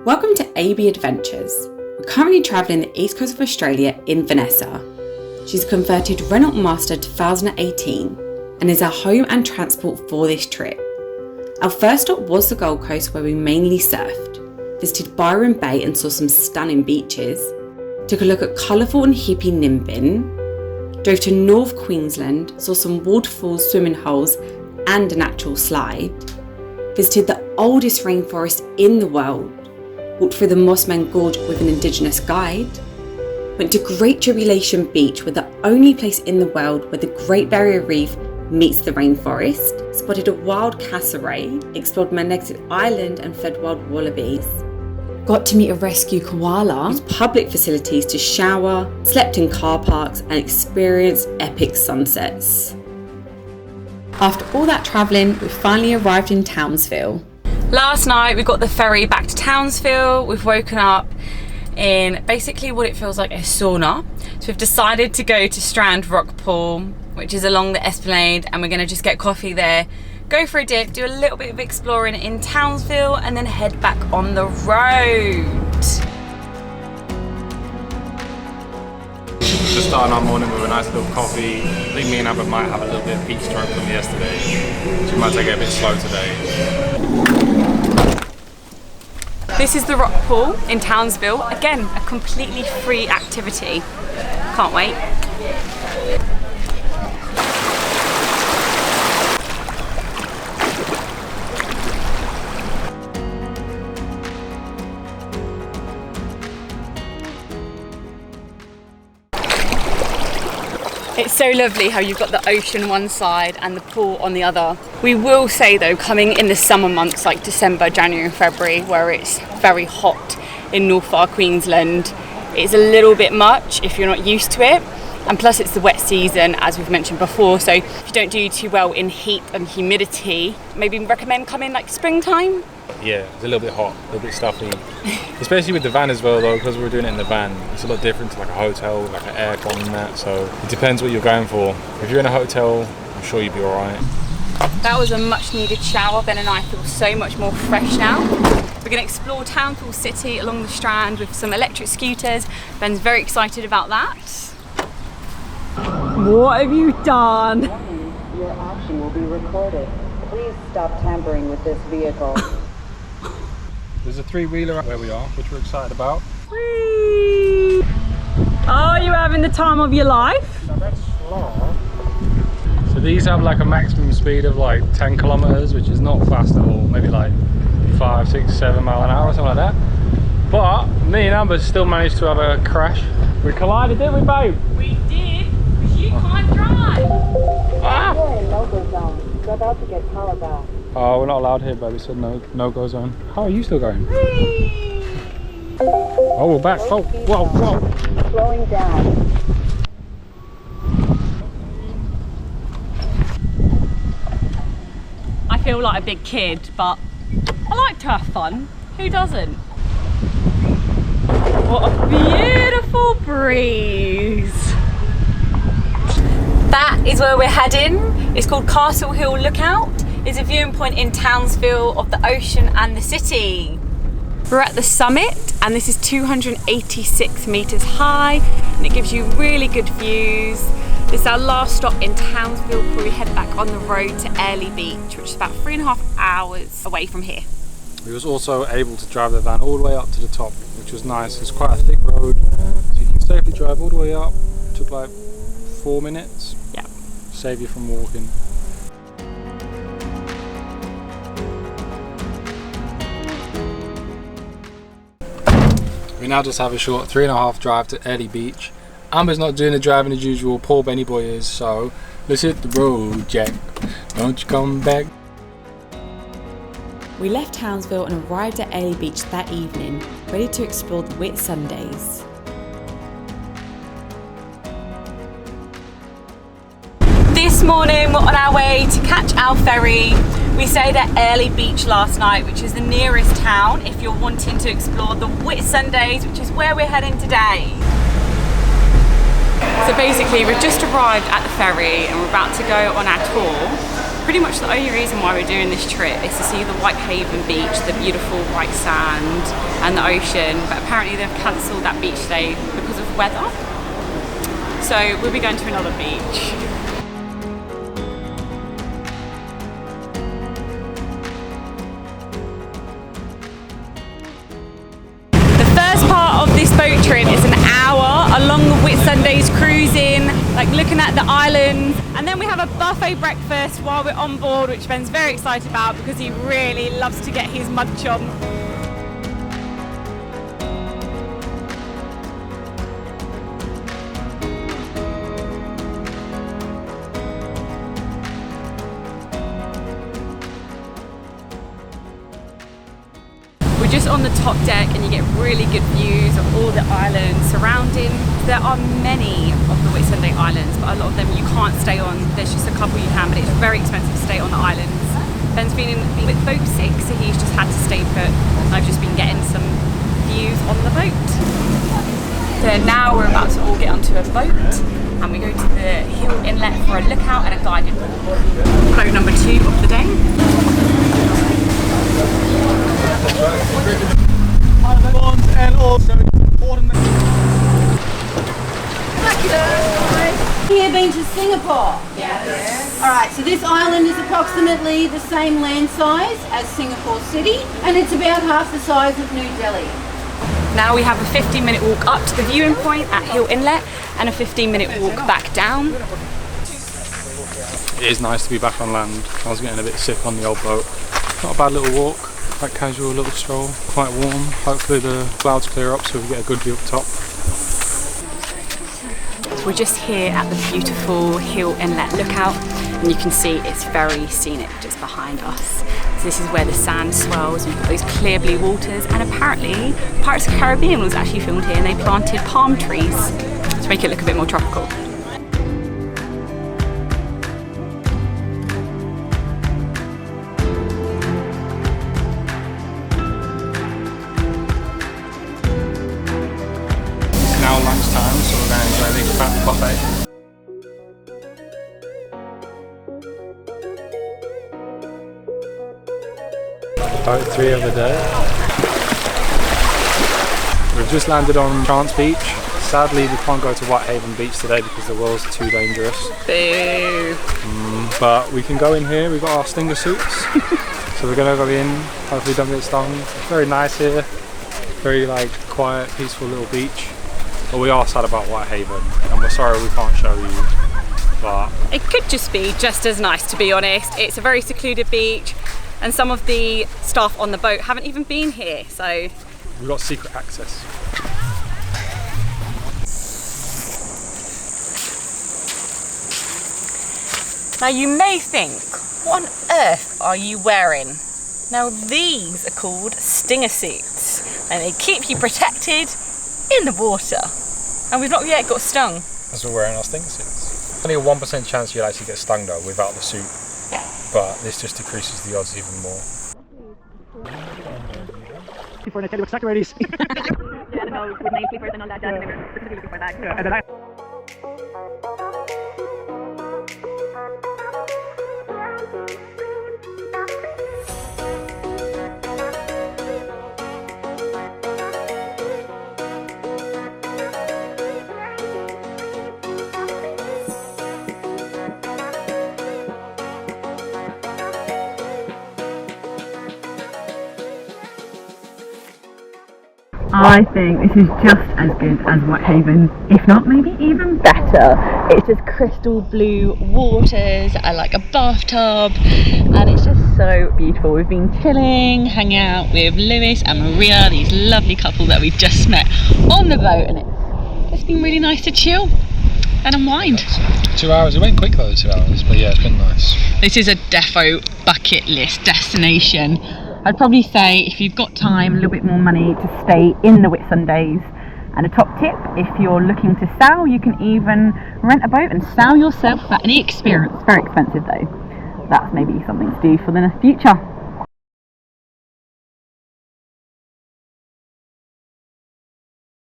Welcome to AB Adventures. We're currently travelling the east coast of Australia in Vanessa. She's a converted Renault Master 2018 and is our home and transport for this trip. Our first stop was the Gold Coast, where we mainly surfed, visited Byron Bay and saw some stunning beaches, took a look at colourful and hippie Nimbin, drove to North Queensland, saw some waterfalls, swimming holes and a natural slide, visited the oldest rainforest in the world, walked through the Mossman Gorge with an Indigenous guide, went to Cape Tribulation Beach, we're the only place in the world where the Great Barrier Reef meets the rainforest, spotted a wild cassowary, explored Magnetic Island and fed wild wallabies, got to meet a rescue koala, used public facilities to shower, slept in car parks and experienced epic sunsets. After all that travelling, we finally arrived in Townsville. Last night we got the ferry back to Townsville. We've woken up in basically what it feels like a sauna. So we've decided to go to Strand Rock Pool, which is along the Esplanade, and we're going to just get coffee there, go for a dip, do a little bit of exploring in Townsville and then head back on the road. Just starting our morning with a nice little coffee. I think me and Amber might have a little bit of heat stroke from yesterday, so we might take it a bit slow today. This is the rock pool in Townsville. Again, a completely free activity. Can't wait. It's so lovely how you've got the ocean one side and the pool on the other. We will say though, coming in the summer months like December, January and February, where it's very hot in North Far Queensland, it's a little bit much if you're not used to it. And plus it's the wet season, as we've mentioned before, so if you don't do too well in heat and humidity, maybe recommend coming like springtime. Yeah, it's a little bit hot, a little bit stuffy. Especially with the van as well though, because we're doing it in the van. It's a lot different to like a hotel, like an aircon and that, so it depends what you're going for. If you're in a hotel, I'm sure you'll be alright. That was a much needed shower. Ben and I feel so much more fresh now. We're going to explore Townsville City along the Strand with some electric scooters. Ben's very excited about that. What have you done? Your action will be recorded. Please stop tampering with this vehicle. There's a three-wheeler where we are, which we're excited about. Whee! Oh, you're having the time of your life? So these have like a maximum speed of like 10 kilometers, which is not fast at all. Maybe like 5, 6, 7 mile an hour or something like that. But me and Amber still managed to have a crash. We collided, didn't we, babe? We did, because you can't drive. Ah! You're in no-go zone. You're about to get power back. Oh, we're not allowed here, babe. We said no-go zone. How are you still going? Whee! Oh, we're back. Oh, whoa, whoa. Slowing down. I feel like a big kid, but I like to have fun. Who doesn't? What a beautiful breeze. That is where we're heading. It's called Castle Hill Lookout. It's a viewing point in Townsville of the ocean and the city. We're at the summit and this is 286 metres high and it gives you really good views. This is our last stop in Townsville before we head back on the road to Arlie Beach, which is about 3.5 hours away from here. We was also able to drive the van all the way up to the top, which was nice. It's quite a thick road, so you can safely drive all the way up. It took like 4 minutes. Yeah. Save you from walking. We now just have a short 3.5 drive to Arlie Beach. Amber's not doing the driving as usual, poor Benny boy is, so let's hit the road, Jack. Don't you come back. We left Townsville and arrived at Arlie Beach that evening, ready to explore the Whitsundays. This morning we're on our way to catch our ferry. We stayed at Arlie Beach last night, which is the nearest town if you're wanting to explore the Whitsundays, which is where we're heading today. So basically we've just arrived at the ferry and we're about to go on our tour. pretty much the only reason why we're doing this trip is to see the Whitehaven beach, the beautiful white sand and the ocean, but apparently they've cancelled that beach today because of weather. So we'll be going to another beach. This boat trip is an hour along the Whitsundays cruising, like looking at the islands, and then we have a buffet breakfast while we're on board, which Ben's very excited about because he really loves to get his munch on. Just on the top deck, and you get really good views of all the islands surrounding. There are many of the Whitsunday Islands, but a lot of them you can't stay on. There's just a couple you can, but it's very expensive to stay on the islands. Ben's been a bit boat sick, so he's just had to stay put. I've just been getting some views on the boat. So now we're about to all get onto a boat, and we go to the Hill Inlet for a lookout and a guided walk. Boat number 2 of the day. And also important. Here been to Singapore? Yes. Alright, so this island is approximately the same land size as Singapore City, and it's about half the size of New Delhi. Now we have a 15-minute walk up to the viewing point at Hill Inlet and a 15-minute walk back down. It is nice to be back on land. I was getting a bit sick on the old boat. Not a bad little walk. Quite casual little stroll, quite warm. Hopefully the clouds clear up so we get a good view up top. We're just here at the beautiful Hill Inlet lookout, and you can see it's very scenic just behind us. So this is where the sand swirls, and you've got those clear blue waters, and apparently Pirates of the Caribbean was actually filmed here, and they planted palm trees to make it look a bit more tropical. Lunchtime, so we're going to enjoy a big fat buffet. Boat 3 of the day. We've just landed on Strand Beach. Sadly, we can't go to Whitehaven Beach today because the whirls are too dangerous. Boo! But we can go in here. We've got our stinger suits, so we're going to go in. Hopefully, don't get stung. It's very nice here. Very like quiet, peaceful little beach. But we are sad about Whitehaven, and we're sorry we can't show you, but it could just be just as nice, to be honest. It's a very secluded beach, and some of the staff on the boat haven't even been here, so we've got secret access. Now you may think, what on earth are you wearing? Now these are called stinger suits, and they keep you protected in the water. And we've not yet got stung. As we're wearing our stinger suits. Only a 1% chance you'll actually get stung though without the suit. But this just decreases the odds even more. For an extra ladies. Yeah, no, with name papers and all that, they were specifically looking for that. Yeah, and then I think this is just as good as Whitehaven, if not maybe even better. It's just crystal blue waters, I like a bathtub, and it's just so beautiful. We've been chilling, hanging out with Lewis and Maria, these lovely couple that we've just met on the boat, and it's been really nice to chill and unwind. 2 hours, it went quick though, 2 hours, but yeah, it's been nice. This is a defo bucket list destination. I'd probably say if you've got time, a little bit more money, to stay in the Whitsundays. And a top tip, if you're looking to sail, you can even rent a boat and sail yourself without any experience. Very expensive though. That's maybe something to do for the future.